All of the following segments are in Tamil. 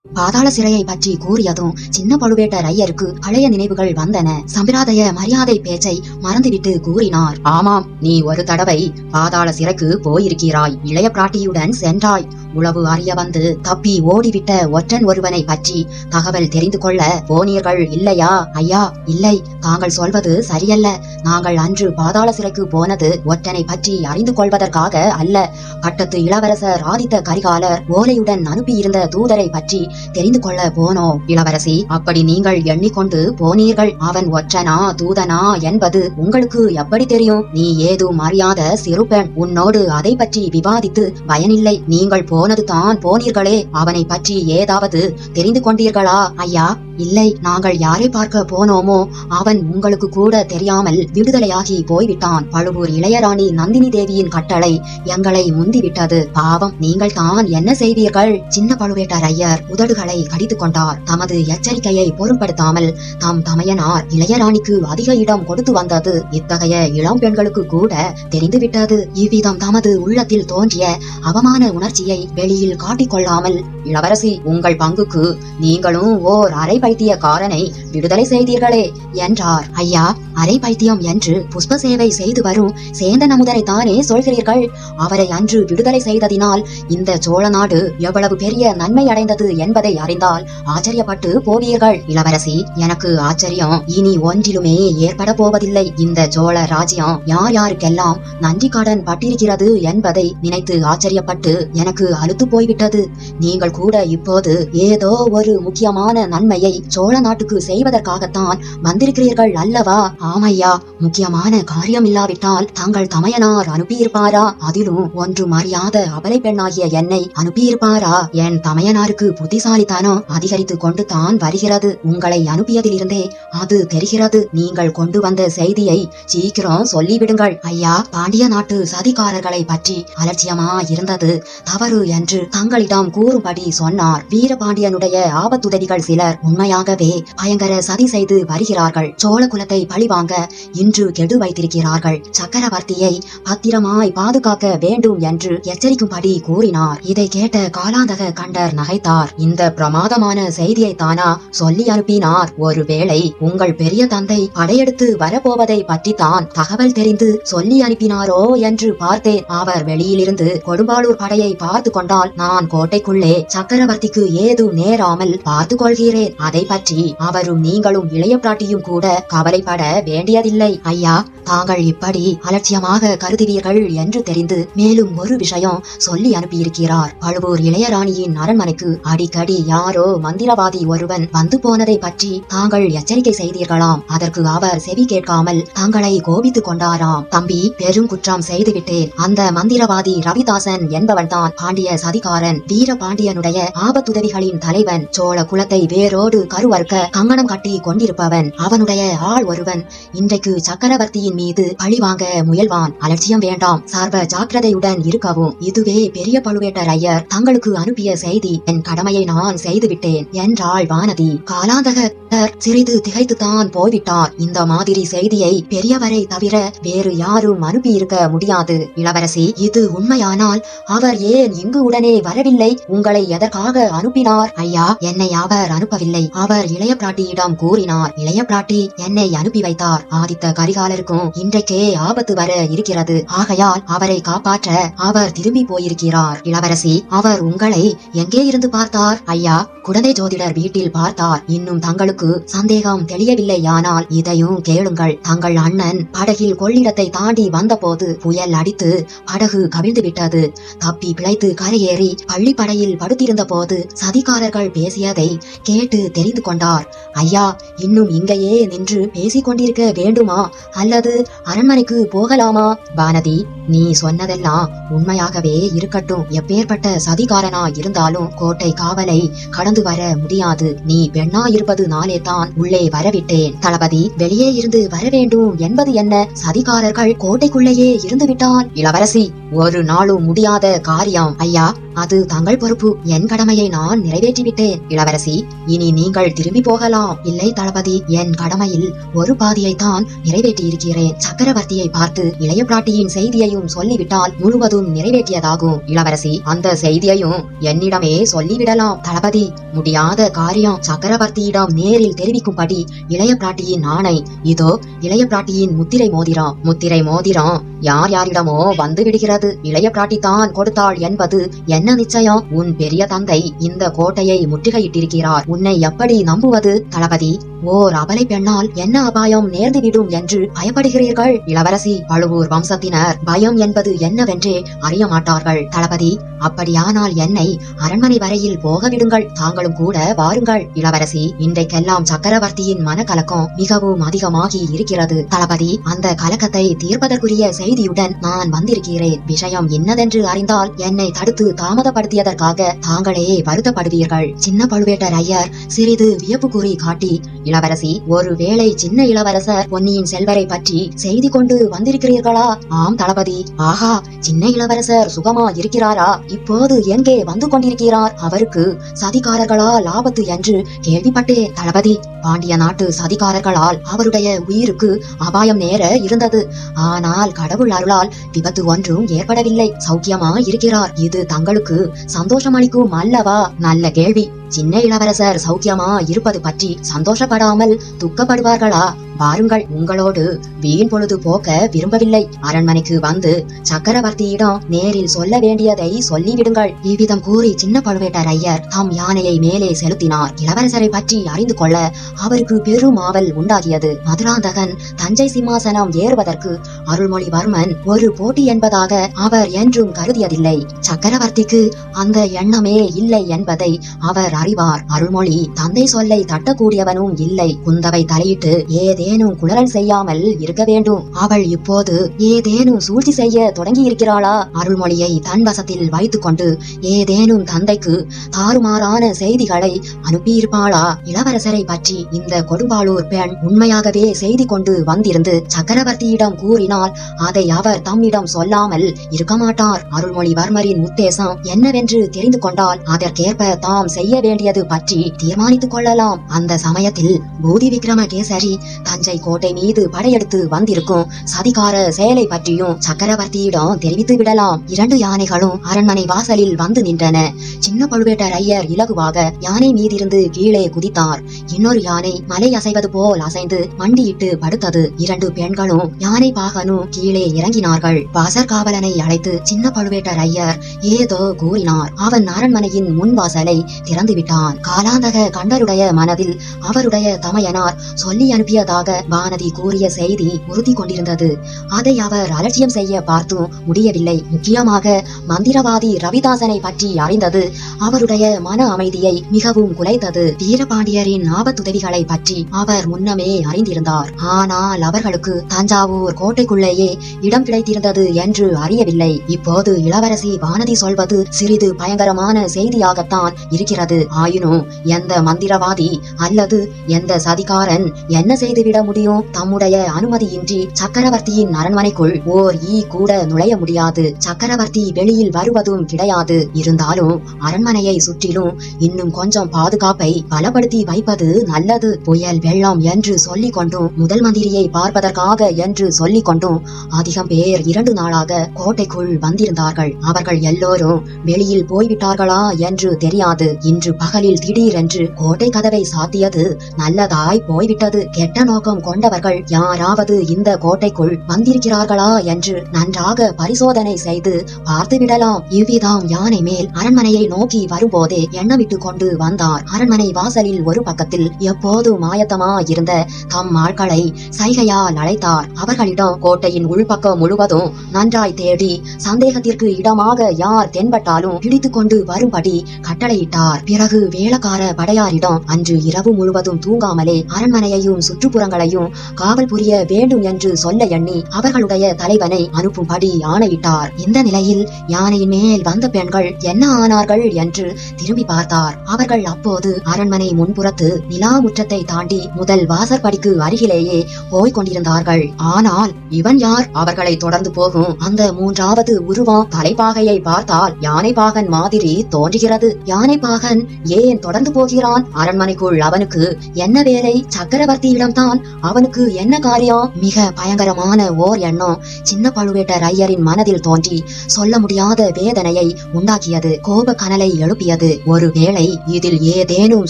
பாதாள சிறையை பற்றி கூறியதும் சின்ன பழுவேட்டரையருக்கு பழைய நினைவுகள் வந்தன. சம்பிரதாய மரியாதை பேச்சை மறந்துவிட்டு கூறினார். ஆமாம், நீ ஒரு தடவை பாதாள சிறைக்கு போயிருக்கிறாய். இளைய பிராட்டியுடன் சென்றாய். உளவு அறிய வந்து தப்பி ஓடிவிட்ட ஒற்றன் ஒருவனை பற்றி தகவல் தெரிந்து கொள்ள போனீர்கள் இல்லையா? ஐயா, இல்லை, தாங்கள் சொல்வது சரியல்ல. நாங்கள் அன்று பாதாள சிறைக்கு போனது ஒற்றனை பற்றி அறிந்து கொள்வதற்காக அல்ல. பட்டத்து இளவரசர் ஆதித்த கரிகாலர் ஓலையுடன் அனுப்பியிருந்த தூதரை பற்றி தெரிந்து கொள்ள போனோம். இளவரசி, அப்படி நீங்கள் எண்ணிக்கொண்டு போனீர்கள். அவன் ஒற்றனா தூதனா என்பது உங்களுக்கு எப்படி தெரியும்? நீ ஏதும் அறியாத சிறு பெண். உன்னோடு அதை பற்றி விவாதித்து பயனில்லை. நீங்கள் போனது தான் போனீர்களே, அவனை பற்றி ஏதாவது தெரிந்து கொண்டீர்களா? ஐயா, இல்லை, நாங்கள் யாரை பார்க்க போனோமோ அவன் உங்களுக்கு கூட தெரியாமல் விடுதலையாகி போய்விட்டான். பழுவூர் இளையராணி நந்தினி தேவியின் கட்டளை எங்களை முந்திவிட்டது. பாவம், நீங்கள் தான் என்ன செய்வீர்கள்? சின்ன பழுவேட்டரையர் உதடுகளை கடித்துக் கொண்டார். தமது எச்சரிக்கையை பொருட்படுத்தாமல் தம் தமையனார் இளையராணிக்கு அதிக இடம் கொடுத்து வந்தது இத்தகைய இளம் பெண்களுக்கு கூட தெரிந்துவிட்டது. இவ்விதம் தமது உள்ளத்தில் தோன்றிய அவமான உணர்ச்சியை வெளியில் காட்டிக்கொள்ளாமல், இளவரசி, உங்கள் பங்குக்கு நீங்களும் ஓர் அரை பைத்தியக்காரனை விடுதலை செய்தீர்களே என்றார். ஐயா, அரை பைத்தியம் என்று புஷ்ப சேவை செய்து வரும் சேந்தன் அமுதனை தானே சொல்கிறீர்கள்? அவரை அன்று விடுதலை செய்ததினால் இந்த சோழ நாடு எவ்வளவு பெரிய நன்மை அடைந்தது என்பதை அறிந்தால் ஆச்சரியப்பட்டு போவீர்கள். இளவரசி, எனக்கு ஆச்சரியம் இனி ஒன்றிலுமே ஏற்பட போவதில்லை. இந்த சோழ ராஜ்யம் யார் யாருக்கெல்லாம் நன்றி கடன் பட்டிருக்கிறது என்பதை நினைத்து ஆச்சரியப்பட்டு எனக்கு அலுத்து போய்விட்டது. நீங்கள் கூட இப்போது ஏதோ ஒரு முக்கியமான நன்மையை சோழ நாட்டுக்கு செய்வதற்காகத்தான் வந்திருக்கிறீர்கள் அல்லவா? ஆமையா, முக்கியமான காரியம் இல்லாவிட்டால் தங்கள் தமையனார் அனுப்பியிருப்பாரா? அதிலும் ஒன்றும் அறியாத அபலை பெண்ணாகிய என்னை அனுப்பியிருப்பாரா? என் தமையனாருக்கு புத்திசாலித்தனம் அதிகரித்து கொண்டு தான் வருகிறது. உங்களை அனுப்பியதிலிருந்தே அது தெரிகிறது. நீங்கள் கொண்டு வந்த செய்தியை சீக்கிரம் சொல்லிவிடுங்கள். ஐயா, பாண்டிய நாட்டு சதிகாரர்களை பற்றி அலட்சியமா இருந்தது தவறு என்று தங்களிடம் கூறும்படி சொன்னார். வீரபாண்டியனுடைய ஆபத்துதவிகள் சிலர் உண்மையாகவே பயங்கர சதி செய்து வருகிறார்கள். சோழ குலத்தை பழிவாங்க இன்று கெடு வைத்திருக்கிறார்கள். சக்கரவர்த்தியை பத்திரமாய் பாதுகாக்க வேண்டும் என்று எச்சரிக்கும்படி கூறினார். இதை கேட்ட காலாந்தக கண்டர் நகைத்தார். இந்த பிரமாதமான செய்தியை தானா சொல்லி அனுப்பினார்? ஒருவேளை உங்கள் பெரிய தந்தை படையெடுத்து வரப்போவதை பற்றித்தான் தகவல் தெரிந்து சொல்லி அனுப்பினாரோ என்று பார்த்தேன். அவர் வெளியிலிருந்து கொடும்பாளூர் படையை பார்த்து கொண்டால் நான் கோட்டைக்குள்ளே சக்கரவர்த்திக்கு ஏது நேராமல் பார்த்து கொள்கிறேன். அதை பற்றி அவரும் நீங்களும் இளைய பிராட்டியும் கூட கவலைப்பட வேண்டியதில்லை. ஐயா, தாங்கள் இப்படி அலட்சியமாக கருதுவீர்கள் என்று தெரிந்து மேலும் ஒரு விஷயம் சொல்லி அனுப்பியிருக்கிறார். பழுவூர் இளையராணியின் அரண்மனைக்கு அடிக்கடி யாரோ மந்திரவாதி ஒருவன் வந்து போனதை பற்றி தாங்கள் எச்சரிக்கை செய்தீர்களாம். அதற்கு அவர் செவி கேட்காமல் தங்களை கோபித்துக் கொண்டாராம். தம்பி, பெரும் குற்றம் செய்துவிட்டேன். அந்த மந்திரவாதி ரவிதாசன் என்பவன் தான் பாண்டிய சதிகாரன். வீரபாண்டியனுடைய ஆபத்துதவிகளின் தலைவன். சோழ குலத்தை வேரோடு கருவறுக்க கங்கணம் கட்டி கொண்டிருப்பவன். அவனுடைய ஆள் ஒருவன் இன்றைக்கு சக்கரவர்த்தியின் மீது பழிவாங்க முயல்வான். அலட்சியம் வேண்டாம், சர்வ ஜாக்கிரதையுடன் இருக்கவும். இதுவே பெரிய பழுவேட்டரையர் தங்களுக்கு அனுப்பிய செய்தி. என் கடமையை நான் செய்துவிட்டேன் என்றாள் வானதி. காலாந்தகர் சிறிது திகைத்துத்தான் போய்விட்டார். இந்த மாதிரி செய்தியை பெரியவரை தவிர வேறு யாரும் அனுப்பியிருக்க முடியாது. இளவரசி, இது உண்மையானால் அவர் ஏன் இங்கு உடனே வரவில்லை? உங்களை எதற்காக அனுப்பினார்? ஐயா, என்னை அவர் அனுப்பவில்லை. அவர் இளைய பிராட்டியிடம் கூறினார். இளைய பிராட்டி என்னை அனுப்பி வைத்தார். ஆதித்த கரிகாலருக்கும் இன்றைக்கே ஆபத்து வர இருக்கிறது. ஆகையால் அவரை காப்பாற்ற அவர் திரும்பி போயிருக்கிறார். இளவரசி, அவர் உங்களை எங்கே இருந்து பார்த்தார்? ஐயா, குடந்தை ஜோதிடர் வீட்டில் பார்த்தார். இன்னும் தங்களுக்கு சந்தேகம் தெளியவில்லையானால் இதையும் கேளுங்கள். தங்கள் அண்ணன் படகில் கொள்ளிடத்தை தாண்டி வந்தபோது புயல் அடித்து படகு கவிழ்ந்து விட்டது. தப்பி பிழைத்து கரையேறி பள்ளிப்படையில் படுத்திருந்த போது சதிகாரர்கள் பேசியதை கேட்டு தெரிந்து கொண்டார். ஐயா, இன்னும் இங்கேயே நின்று பேசிக் கொண்டிருக்க வேண்டுமா அல்லது அரண்மனைக்கு போகலாமா? வானதி, நீ சொன்னதெல்லாம் உண்மையாகவே இருக்கட்டும். எப்பேற்பட்ட சதிகாரனா இருந்தாலும் கோட்டை காவலை கடந்து வர முடியாது. நீ பெண்ணா இருப்பது நாளே தான் உள்ளே வரவிட்டேன். தளபதி வெளியே இருந்து வர வேண்டும் என்பது என்ன? சதிகாரர்கள் கோட்டைக்குள்ளேயே இருந்து விட்டால்? இளவரசி, ஒரு நாளும் முடியாத காரியம். ஐயா, அது தங்கள் பொறுப்பு. என் கடமையை நான் நிறைவேற்றிவிட்டேன் இளவரசி. இனி நீங்கள் திரும்பி போகலாம். இல்லை தளபதி, என் கடமையில் ஒரு பாதியை தான் நிறைவேற்றியிருக்கிறேன். சக்கரவர்த்தியை பார்த்து இளைய பிராட்டியின் செய்தியையும் சொல்லிவிட்டால் முழுவதும் நிறைவேற்றியதாகும் இளவரசி. அந்த செய்தியையும் என்னிடமே சொல்லிவிடலாம் தளபதி. முடியாத காரியம். சக்கரவர்த்தியிடம் நேரில் தெரிவிக்கும்படி இளைய பிராட்டியின் ஆணை. இதோ இளைய பிராட்டியின் முத்திரை மோதிரம். முத்திரை மோதிரம் யார் யாரிடமோ வந்து விடுகிறது. இளைய பிராட்டி தான் கொடுத்தாள் என்பது என்ன நிச்சயம்? உன் பெரிய தந்தை இந்த கோட்டையை முற்றுகையிட்டிருக்கிறார். உன்னை எப்படி நம்புவது தளபதி? ஓர் அபலை பெண்ணால் என்ன அபாயம் நேர்ந்துவிடும் என்று பயப்படுகிறீர்கள் இளவரசி? பழுவூர் வம்சத்தினர் பயம் என்பது என்னவென்றே அறிய மாட்டார்கள் தளபதி. அப்படியானால் என்னை அரண்மனை வரையில் போக விடுங்கள். தாங்களும் கூட வாருங்கள் இளவரசி. இன்றைக்கெல்லாம் சக்கரவர்த்தியின் மனக்கலக்கம் மிகவும் அதிகமாகி இருக்கிறது தளபதி. அந்த கலக்கத்தை தீர்ப்பதற்குரிய செய்தியுடன் நான் வந்திருக்கிறேன். விஷயம் என்னதென்று அறிந்தால் என்னை தடுத்து தாமதப்படுத்தியதற்காக தாங்களே வருத்தப்படுவீர்கள். சின்ன பழுவேட்டரையர் சிறிது வியப்பு கூறி காட்டி, இளவரசி, ஒருவேளை சின்ன இளவரசர் பொன்னியின் செல்வரை பற்றி செய்தி கொண்டு வந்திருக்கிறீர்களா? ஆம் தளபதி. ஆஹா, சின்ன இளவரசர் சுகமா இருக்கிறாரா? இப்போது எங்கே வந்து கொண்டிருக்கிறார்? அவருக்கு சதிகாரர்களால் ஆபத்து என்று கேள்விப்பட்டேன் தளபதி. பாண்டிய நாட்டு சதிகாரர்களால் அவருடைய உயிருக்கு அபாயம் நேர இருந்தது. ஆனால் கடவுள் அருளால் விபத்து ஒன்றும் ஏற்படவில்லை. சௌக்கியமா இருக்கிறார். இது தங்களுக்கு சந்தோஷமளிக்கும் அல்லவா? நல்ல கேள்வி. சின்ன இளவரசர் சௌக்கியமா இருப்பது பற்றி சந்தோஷப்படாமல் துக்கப்படுவார்களா? வாருங்கள், உங்களோடு வீண் பொழுது போக்க விரும்பவில்லை. அரண்மனைக்கு வந்து சக்கரவர்த்தியிடம் நேரில் சொல்ல வேண்டியதை சொல்லிவிடுங்கள். இவ்விதம் கூறி சின்ன பழுவேட்டரையர் தம் யானையை மேலே செலுத்தினார். இளவரசரை பற்றி அறிந்து கொள்ள அவருக்கு பெரும் ஆவல் உண்டாகியது. மதுராந்தகன் தஞ்சை சிம்மாசனம் ஏறுவதற்கு அருள்மொழிவர்மன் ஒரு போட்டி என்பதாக அவர் என்றும் கருதியதில்லை. சக்கரவர்த்திக்கு அந்த எண்ணமே இல்லை என்பதை அவர் அறிவார். அருள்மொழி தந்தை சொல்லை தட்டக்கூடியவனும் இல்லை. குந்தவை தலையிட்டு ஏதேனும் குளறல் செய்யாமல் இருக்க வேண்டும். அவள் இப்போது ஏதேனும் சூழ்ச்சி செய்ய தொடங்கி இருக்கிறாளா? அருள்மொழியை தன் வசத்தில் வைத்துக் கொண்டு ஏதேனும் தந்தைக்கு தாறுமாறான செய்திகளை அனுப்பியிருப்பாளா? இளவரசரை பற்றி இந்த கொடும்பாளூர் பெண் உண்மையாகவே செய்தி கொண்டு வந்திருந்து சக்கரவர்த்தியிடம் கூறினால் அதை அவர் தம்மிடம் சொல்லாமல் இருக்க மாட்டார். அருள்மொழிவர்மரின் உத்தேசம் என்னவென்று தெரிந்து கொண்டால் அதற்கேற்ப தாம் செய்ய வேண்டியது பற்றி தீர்மானித்துக் கொள்ளலாம். அந்த சமயத்தில் பூதி விக்ரமகேசரி தஞ்சை கோட்டை மீது படையெடுத்து வந்திருக்கும் சதிகார செயலை பற்றியும் சக்கரவர்த்தியிடம் தெரிவித்து விடலாம். 2 யானைகளும் அரண்மனை வாசலில் வந்து நின்றன. சின்ன பழுவேட்டரையர் இலகுவாக யானை மீதிருந்து கீழே குதித்தார். இன்னொரு யானை மலை அசைவது போல் அசைந்து மண்டியிட்டு படுத்தது. 2 பெண்களும் யானை பாகனும் கீழே இறங்கினார்கள். வாசற்காவலனை அழைத்து சின்ன பழுவேட்டரையர் ஏதோ கூறினார். அவன் அரண்மனையின் முன் வாசலை திறந்து விட்டான். காலாந்தக கண்டருடைய மனதில் அவருடைய தமையனார் சொல்லி அனுப்பியதாக வானதி கூறிய செய்தி உறுதி கொண்டிருந்தது. அதை அவர் அலட்சியம் செய்ய பார்த்தும் முடியவில்லை. முக்கியமாக மந்திரவாதி ரவிதாசனை பற்றி அறிந்தது அவருடைய மன அமைதியை மிகவும் குலைத்தது. வீரபாண்டியரின் ஆபத்துதவிகளை பற்றி அவர் முன்னமே அறிந்திருந்தார். ஆனால் அவர்களுக்கு தஞ்சாவூர் கோட்டைக்குள்ளேயே இடம் கிடைத்திருந்தது என்று அறியவில்லை. இப்போது இளவரசி வானதி சொல்வது சிறிது பயங்கரமான செய்தியாகத்தான் இருக்கிறது. ஆயினும் எந்த மந்திரவாதி அல்லது எந்த சதிகாரன் என்ன செய்துவிட முடியும்? தம்முடைய அனுமதியின்றி சக்கரவர்த்தியின் அரண்மனைக்குள் ஓர் ஈ கூட நுழைய முடியாது. சக்கரவர்த்தி வெளியில் வருவதும் கிடையாது. இருந்தாலும் அரண்மனையை சுற்றிலும் இன்னும் கொஞ்சம் பாதுகாப்பை பலப்படுத்தி வைப்பது நல்லது. புயல் வெள்ளம் என்று சொல்லிக் கொண்டும் முதல் மந்திரியை பார்ப்பதற்காக என்று சொல்லிக் கொண்டும் அதிகம் பேர் 2 நாளாக கோட்டைக்குள் வந்திருந்தார்கள். அவர்கள் எல்லோரும் வெளியில் போய்விட்டார்களா என்று தெரியாது. இன்று பகலில் திடீரென்று கோட்டை கதவை சாத்தியது நல்லதாய் போய்விட்டது. கெட்ட நோக்கம் கொண்டவர்கள் யாராவது இந்த கோட்டைக்குள் வந்திருக்கிறார்களா என்று நன்றாக பரிசோதனை செய்து பார்த்துவிடலாம். இவ்விதம் யானை மேல் அரண்மனையை நோக்கி வரும்போதே எண்ணமிட்டு கொண்டு வந்தார். அரண்மனை வாசலில் ஒரு பக்கத்தில் எப்போதும் ஆயத்தமா இருந்த தம் ஆட்களை சைகையால் அழைத்தார். அவர்களிடம் கோட்டையின் உள்பக்கம் முழுவதும் நன்றாய் தேடி சந்தேகத்திற்கு இடமாக யார் தென்பட்டாலும் பிடித்துக் கொண்டு வரும்படி கட்டளையிட்டார். பிறகு பிறகு வேளக்கார படையாரிடம் அன்று இரவு முழுவதும் தூங்காமலே அரண்மனையையும் சுற்றுப்புறங்களையும் காவல் புரிய வேண்டும் என்று சொல்ல எண்ணி அவர்களுடைய தலைவனை அனுப்பும்படி ஆணையிட்டார். இந்த நிலையில் யானையின் மேல் வந்த பெண்கள் என்ன ஆனார்கள் என்று திரும்பி பார்த்தார். அவர்கள் அப்போது அரண்மனை முன்புறத்து நிலா முற்றத்தை தாண்டி முதல் வாசற்படிக்கு அருகிலேயே போய்க் கொண்டிருந்தார்கள். ஆனால் இவன் யார்? அவர்களை தொடர்ந்து போகும் அந்த மூன்றாவது உருவம் தலைப்பாகையை பார்த்தால் யானைப்பாகன் மாதிரி தோன்றுகிறது. யானைப்பாகன் ஏன் தொடர்ந்து போகிறான்? அரண்மனைக்குள் அவனுக்கு என்ன வேலை? சக்கரவர்த்தியிடம்தான் அவனுக்கு என்ன காரியம்? மிக பயங்கரமான ஓர் எண்ணம் சின்ன பழுவேட்டரையரின் மனதில் தோன்றி சொல்ல முடியாத வேதனையை உண்டாக்கியது. கோப கனலை எழுப்பியது. ஒருவேளை இதில் ஏதேனும்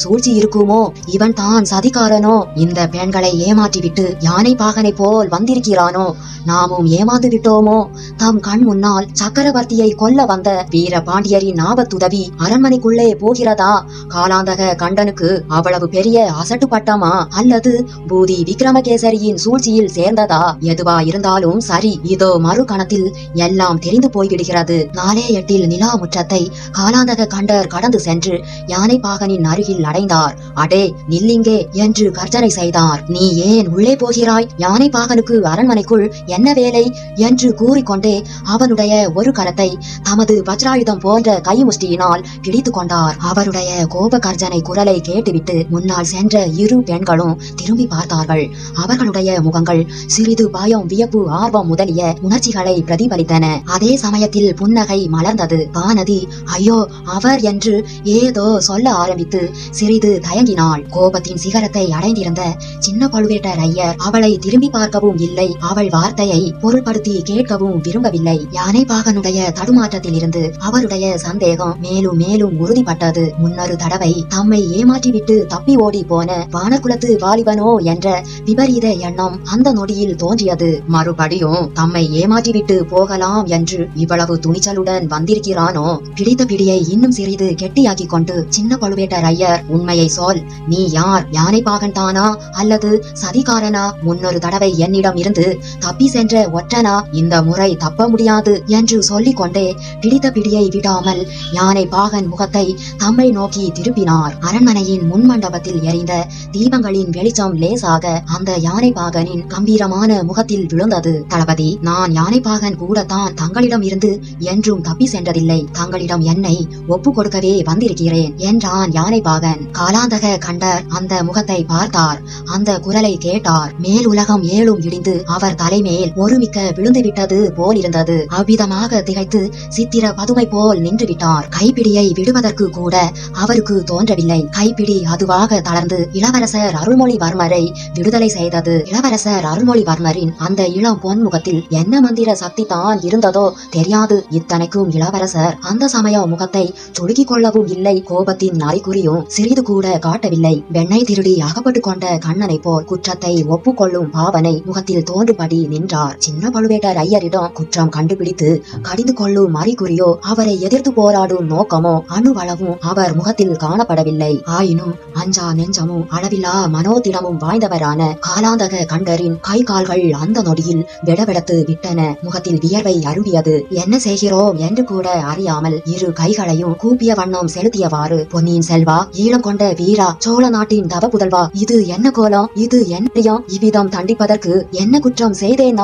சூழ்ச்சி இருக்குமோ? இவன் தான் சதிகாரனோ? இந்த பெண்களை ஏமாற்றிவிட்டு யானைப்பாகனை போல் வந்திருக்கிறானோ? நாமும் ஏமாந்து விட்டோமோ? தம் கண் முன்னால் சக்கரவர்த்தியை கொல்ல வந்த வீர பாண்டியரின் ஆபத்துதவி அரண்மனைக்குள்ளே போகிறதா? காலாந்தக கண்டனுக்கு அவ்வளவு பெரிய அசட்டு பட்டமா? அல்லது பூதி விக்ரமகேசரியின் சூழ்ச்சியில் சேர்ந்ததா? எதுவா இருந்தாலும் சரி, இதோ மறு கணத்தில் எல்லாம் தெரிந்து போய்விடுகிறது. 4:08 நிலா முற்றத்தை காலாந்தக கண்டர் கடந்து சென்று யானைப்பாகனின் அருகில் அடைந்தார். அடே நில்லிங்கே என்று கர்ஜனை செய்தார். நீ ஏன் உள்ளே போகிறாய்? யானைப்பாகனுக்கு அரண்மனைக்குள் என்ன வேலை என்று கூறிக்கொண்டே அவனுடைய ஒரு கரத்தை தமது வஜ்ராயுதம் போன்ற கைமுஷ்டியினால் பிடித்துக் கொண்டார். அவருடைய கோப கர்ஜனை குரலை கேட்டுவிட்டு முன்னால் சென்ற இரு பெண்களும் திரும்பி பார்த்தார்கள். அவர்களுடைய முகங்கள் சிறிது பயம், வியப்பு, ஆர்வம் முதலிய உணர்ச்சிகளை பிரதிபலித்தன. அதே சமயத்தில் புன்னகை மலர்ந்தது. வானதி ஐயோ அவர் என்று ஏதோ சொல்ல ஆரம்பித்து சிறிது தயங்கினாள். கோபத்தின் சிகரத்தை அடைந்திருந்த சின்ன பழுவேட்டரையர் அவளை திரும்பி பார்க்கவும் இல்லை, அவள் வார்த்தையை பொருள்படுத்தி கேட்கவும் விரும்பவில்லை. யானைப்பாகனுடைய தடுமாற்றத்தில் இருந்து அவருடைய சந்தேகம் மேலும் மேலும் உறுதிப்பட்டது. முன்னொரு தடவை தம்மை ஏமாற்றிவிட்டு தப்பி ஓடி போன வானகுலத்து வாலிபனோ என்ற விபரீத எண்ணம் அந்த நொடியில் தோன்றியது. மறுபடியும் தம்மை ஏமாற்றிவிட்டு போகலாம் என்று இவ்வளவு துணிச்சலுடன் வந்திருக்கிறானோ? பிடித்த பிடியை இன்னும் சிறிது கெட்டியாக்கி கொண்டு சின்ன பழுவேட்டரையர் உண்மையை சொல், நீ யார்? யானைப்பாகன் தானா அல்லது சதிகாரனா? முன்னொரு தடவை என்னிடம் இருந்து தப்பி சென்ற ஒற்றனா? இந்த முறை தப்ப முடியாது என்று சொல்லிக் கொண்டே பிடித்த பிடியை விடாமல் யானைப்பாகன் முகத்தை தம்மை நோக்கி திருப்பினார். அரண்மனையின் முன்மண்டபத்தில் எரிந்த தீபங்களின் வெளிச்சம் லேசாக அந்த யானைப்பாகனின் கம்பீரமான முகத்தில் விழுந்தது. தளபதி, நான் யானைப்பாகன் கூடத்தான் தங்களிடம் இருந்து என்றும் தப்பி சென்றதில்லை. தங்களிடம் என்னை ஒப்பு கொடுக்கவே வந்திருக்கிறேன் என்றான் யானைப்பாகன். காலாந்தக கண்டர் அந்த முகத்தை பார்த்தார். அந்த குரலை கேட்டார். மேல் உலகம் ஏழும் இடிந்து அவர் தலைமேல் ஒருமிக்க விழுந்துவிட்டது போல் இருந்தது. அவ்விதமாக திகைத்து சித்திர பதுமை போல் நின்று விட்டார். கைப்பிடியை விடுவதற்கு கூட அவருக்கு தோன்றவில்லை. கைப்பிடி அதுவாக தளர்ந்து இளவரசர் அருள்மொழிவர்மரை விடுதலை செய்தது. இளவரசர் அருள்மொழிவர்மரின் அந்த இளம் பொன்முகத்தில் என்ன மந்திர சக்தி தான் இருந்ததோ தெரியாது. இத்தனைக்கும் இளவரசர் அந்த சமய முகத்தை சுருக்கிக் கொள்ளவும் இல்லை, கோபத்தின் அறிகுறியும் சிறிது கூட காட்டவில்லை. வெண்ணெய் திருடி அகப்பட்டுக் கொண்ட கண்ணனை போல் குற்றத்தை ஒப்புக்கொள்ளும் பாவனை முகத்தில் தோன்றும்படி நின்றார். சின்ன பழுவேட்டரையரிடம் குற்றம் கண்டுபிடித்து கடிந்து கொள்ளும் அறிகுறியோ அவரை எதிர்த்து போராடும் நோக்கமோ அணுவளவும் அவர் முகத்தில் காணப்படவில்லை. ஆயினும் அஞ்சா நெஞ்சமும் அளவில்லா மனோதிடமும் வாய்ந்தவரான காலாந்தக கண்டரின் கை கால்கள் அந்த நொடியில் வெடவெடத்து விட்டன. முகத்தில் வியர்வை அருவியது. என்ன செய்கிறோம் என்று கூட அறியாமல் இரு கைகளையும் கூப்பிய வண்ணம் செலுத்தியவாறு, பொன்னியின் செல்வா, ஈழம் கொண்ட வீரா, சோழ நாட்டின் தவ புதல்வா, இது என்ன கோலம்? இது என் பிரியம்? இவ்விதம் தண்டிப்பதற்கு என்ன குற்றம் செய்தேன்?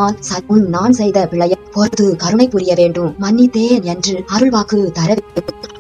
நான் செய்த பிழையை பொறுத்து கருணை புரிய வேண்டும், மன்னித்தேன் என்று அருள்வாக்கு தர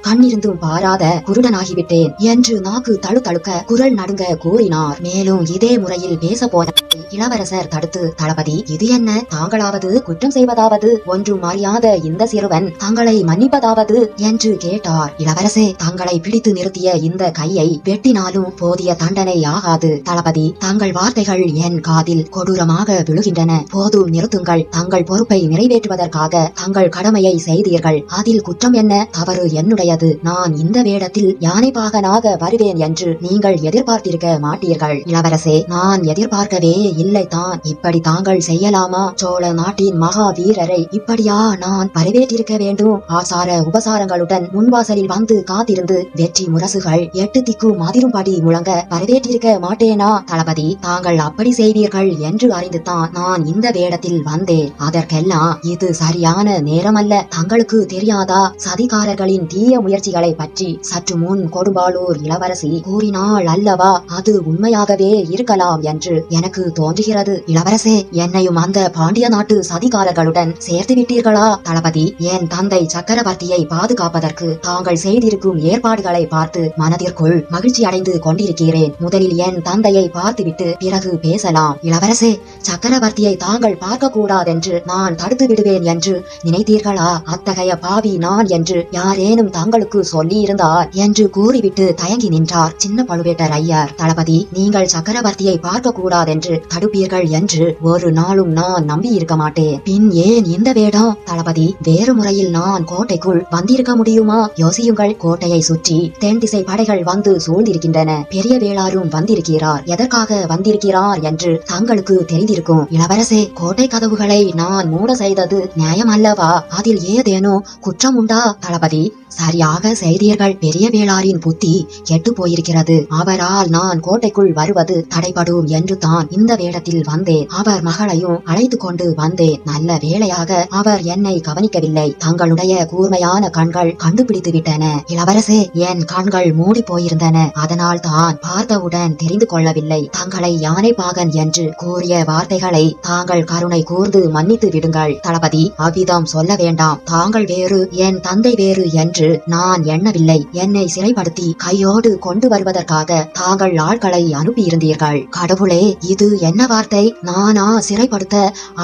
கண்ணிருந்தும் பாராத குருடனாகிவிட்டேன் என்று நாக்கு தழுதழுக்க குரல் நடுங்க கூறினார். மேலும் இதே முறையில் பேச போன இளவரசர் தடுத்து, தளபதி, இது என்ன? தாங்களாவது குற்றம் செய்வதாவது, ஒன்றும் அறியாத இந்த சிறுவன் தங்களை மன்னிப்பதாவது என்று கேட்டார். இளவரசே, தங்களை பிடித்து நிறுத்திய இந்த கையை வெட்டினாலும் போதிய தண்டனை ஆகாது. தளபதி, தங்கள் வார்த்தைகள் என் காதில் கொடூரமாக விழுகின்றன. போதும், நிறுத்துங்கள். தங்கள் பொறுப்பை நிறைவேற்றுவதற்காக தங்கள் கடமையை செய்தீர்கள். அதில் குற்றம் என்ன? தவறு என்னுடையது. நான் இந்த வேடத்தில் யானைப்பாகனாக வருவேன் என்று நீங்கள் எதிர்பார்த்திருக்க மாட்டீர்கள். இளவரசே, நான் எதிர்பார்க்கவே இல்லைத்தான். இப்படி தாங்கள் செய்யலாமா? சோழ நாட்டின் மகா வீரரை இப்படியா நான் வரவேற்றிருக்க வேண்டும்? ஆசார உபசாரங்களுடன் முன்வாசலில் வந்து காத்திருந்து வெற்றி முரசுகள் 8 திக்கும் அதிரும்படி முழங்க வரவேற்றிருக்க மாட்டேனா? தளபதி, தாங்கள் அப்படி செய்வீர்கள் என்று அறிந்துதான் நான் இந்த வேடத்தில் வந்தேன். அதற்கெல்லாம் இது சரியான நேரமல்ல. தங்களுக்கு தெரியாதா? சதிகாரர்களின் தீய முயற்சிகளை பற்றி சற்று முன் கொடும்பாளூர் இளவரசி கூறினாள் அல்லவா, அது உண்மையாகவே இருக்கலாம் என்று எனக்கு தோன்றுகிறது. இளவரசே, என்னையும் அந்த பாண்டிய நாட்டு சதிகாரர்களுடன் சேர்த்து விட்டீர்களா? தளபதி, என் தந்தை சக்கரவர்த்தியை பாதுகாப்பதற்கு தாங்கள் செய்திருக்கும் ஏற்பாடுகளை பார்த்து மனதிற்குள் மகிழ்ச்சி அடைந்து கொண்டிருக்கிறேன். முதலில் என் தந்தையை பார்த்துவிட்டு பிறகு பேசலாம். இளவரசே, சக்கரவர்த்தியை தாங்கள் பார்க்க கூடாதென்று நான் தடுத்து விடுவேன் என்று நினைத்தீர்களா? அத்தகைய பாவி நான் என்று யாரேனும் தங்களுக்கு சொல்லி இருந்தார் என்று கூறிவிட்டு தயங்கி நின்றார் சின்ன பழுவேட்டரையர். தளபதி, நீங்கள் சக்கரவர்த்தியை பார்க்க கூடாதென்று தடுப்பீர்கள் என்று ஒரு நாளும் நான் நம்பி இருக்க மாட்டேன். பின் ஏன் இந்த வேடம்? தளபதி, வேறு முறையில் நான் கோட்டைக்குள் வந்திருக்க முடியுமா? யோசியுங்கள். கோட்டையை சுற்றி தென் திசை படைகள் வந்து சூழ்ந்திருக்கின்றன. பெரிய வேளாரும் வந்திருக்கிறார். எதற்காக வந்திருக்கிறார் என்று தங்களுக்கு தெரிந்திருக்கும். இளவரசே, கோட்டை கதவுகளை நான் மூட செய்தது நியாயம் அல்லவா? அதில் ஏதேனோ குற்றம் உண்டா? தளபதி, சரியாக செய்தீர்கள். பெரிய வேளாரின் புத்தி கெட்டு போயிருக்கிறது. அவரால் நான் கோட்டைக்குள் வருவது தடைபடும் என்று தான் இந்த வேடத்தில் வந்தேன். அவர் மகளையும் அழைத்து கொண்டு வந்தேன். நல்ல வேளையாக அவர் என்னை கவனிக்கவில்லை. தங்களுடைய கூர்மையான கண்கள் கண்டுபிடித்து விட்டன. இளவரசே, என் கண்கள் மூடி போயிருந்தன. அதனால் தான் பார்த்தவுடன் தெரிந்து கொள்ளவில்லை. தங்களை யானை பாகன் என்று கூறிய வார்த்தைகளை தாங்கள் கருணை கூர்ந்து மன்னித்து விடுங்கள். தளபதி, அவ்விதம் சொல்ல வேண்டாம். தாங்கள் வேறு, என் தந்தை வேறு என்று நான் எண்ணவில்லை. என்னை சிறைப்படுத்தி கையோடு கொண்டு வருவதற்காக தாங்கள் ஆட்களை அனுப்பியிருந்தீர்கள். கடவுளே, இது என்ன வார்த்தை? நானா சிறைப்படுத்த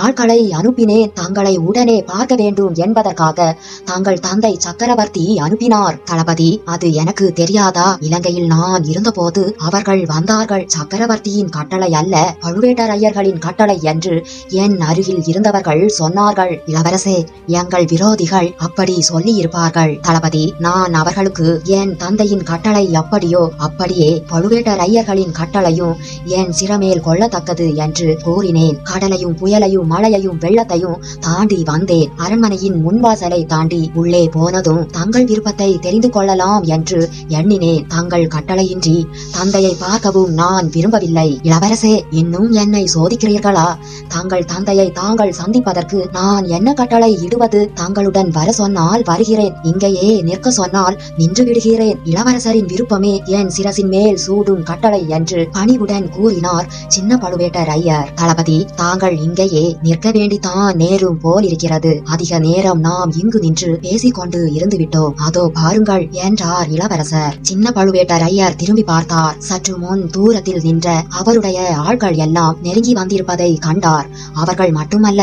ஆட்களை அனுப்பினேன்? தங்களை உடனே பார்க்க வேண்டும் என்பதற்காக தங்கள் தந்தை சக்கரவர்த்தி அனுப்பினார். தளபதி, அது எனக்கு தெரியாதா? இலங்கையில் நான் இருந்தபோது அவர்கள் வந்தார்கள். சக்கரவர்த்தியின் கட்டளை அல்ல, பழுவேட்டரையர்களின் கட்டளை என்று என் அருகில் இருந்தவர்கள் சொன்னார்கள். இளவரசே, எங்கள் விரோதிகள் அப்படி சொல்லி இருப்பார்கள். தளபதி, நான் அவர்களுக்கு என் தந்தையின் கட்டளை அப்படியோ அப்படியே பழுவேட்டரையர்களின் கட்டளையும் என் சிறமேல் கொள்ளத்தக்கது என்று கூறினேன். கடலையும் புயலையும் மழையையும் வெள்ளத்தையும் தாண்டி வந்தேன். அரண்மனையின் முன்வாசலை தாண்டி உள்ளே போனதும் தங்கள் விருப்பத்தை தெரிந்து கொள்ளலாம் என்று எண்ணினேன். தங்கள் கட்டளையின்றி தந்தையை பார்க்கவும் நான் விரும்பவில்லை. இளவரசே, இன்னும் என்னை சோதிக்கிறீர்களா? தங்கள் தந்தையை தாங்கள் சந்திப்பதற்கு நான் என்ன கட்டளை இடுவது? தங்களுடன் வர சொன்னால் வருகிறேன். இங்கேயே நிற்க சொன்னால் நின்று விடுகிறேன். இளவரசரின் விருப்பமே என் சிரசின் மேல் சூடும் கட்டளை என்று பணிவுடன் கூறினார் சின்ன பழுவேட்டரையர். தளபதி, தாங்கள் இங்கேயே நிற்க வேண்டித்தான் நேரும் போல் இருக்கிறது. அதிக நேரம் நாம் இங்கு நின்று பேசிக்கொண்டு இருந்து விட்டோம். அதோ பாருங்கள் என்றார் இளவரசர். சின்ன பழுவேட்டரையர் திரும்பி பார்த்தார். சற்று முன் தூரத்தில் நின்ற அவருடைய ஆட்கள் எல்லாம் நெருங்கி வந்திருப்பதை கண்டார். அவர்கள் மட்டுமல்ல,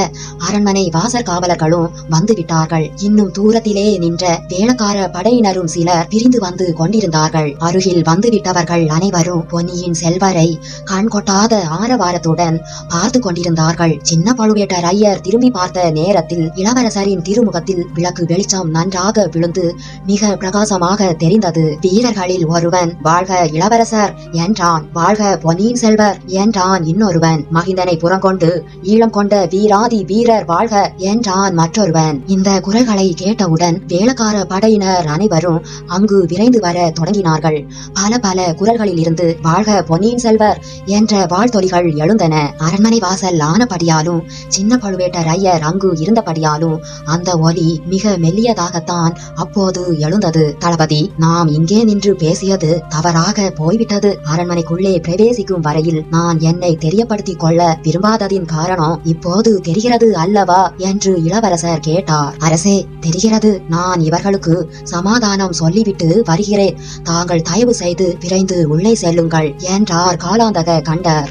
அரண்மனை வாசற் காவலர்களும் வந்து விட்டார்கள். இன்னும் தூரத்திலே நின்ற வேளக்கார படையினரும் சிலர் பிரிந்து வந்து கொண்டிருந்தார்கள். அருகில் வந்துவிட்டவர்கள் அனைவரும் பொன்னியின் செல்வரை கண் கொட்டாத ஆரவாரத்துடன் பார்த்து கொண்டிருந்தார்கள். சின்ன பழுவேட்டரையர் திரும்பி பார்த்த நேரத்தில் இளவரசரின் திருமுகத்தில் விளக்கு வெளிச்சம் நன்றாக விழுந்து மிக பிரகாசமாக தெரிந்தது. வீரர்களில் ஒருவன் வாழ்க இளவரசர் என்றான். வாழ்க பொன்னியின் செல்வர் என்றான் இன்னொருவன். மகிந்தனை புறங்கொண்டு ஈழம் கொண்ட வீராதி வீரர் வாழ்க என்றான் மற்றொருவன். இந்த குரல்களை கேட்டவுடன் வேளக்கார படையினர் அனைவரும் அங்கு விரைந்து வர தொடங்கினார்கள். பல பல குரல்களில் இருந்து வாழ்க பொன்னியின் செல்வர் என்ற வாழ்த்தொலிகள் எழுந்தன. அரண்மனை வாசல் ஆனபடியாலும் சின்ன பழுவேட்டரையர் அங்கு இருந்தபடியாலும் அந்த ஒலி மிக மெல்லியதாகத்தான் அப்போது எழுந்தது. தளபதி, நாம் இங்கே நின்று பேசியது தவறாக போய்விட்டது. அரண்மனைக்குள்ளே பிரவேசிக்கும் வரையில் நான் என்னை தெரியப்படுத்திக் கொள்ள விரும்பாததின் காரணம் இப்போது தெரிகிறது அல்லவா என்று இளவரசர் கேட்டார். அரசே, தெரிகிறது. நான் இவர்களுக்கு சமாதானம் சொல்லிவிட்டு வருகிறேன். தாங்கள் தயவு செய்து விரைந்து உள்ளே செல்லுங்கள் என்றார் காலாந்தக கண்டர்.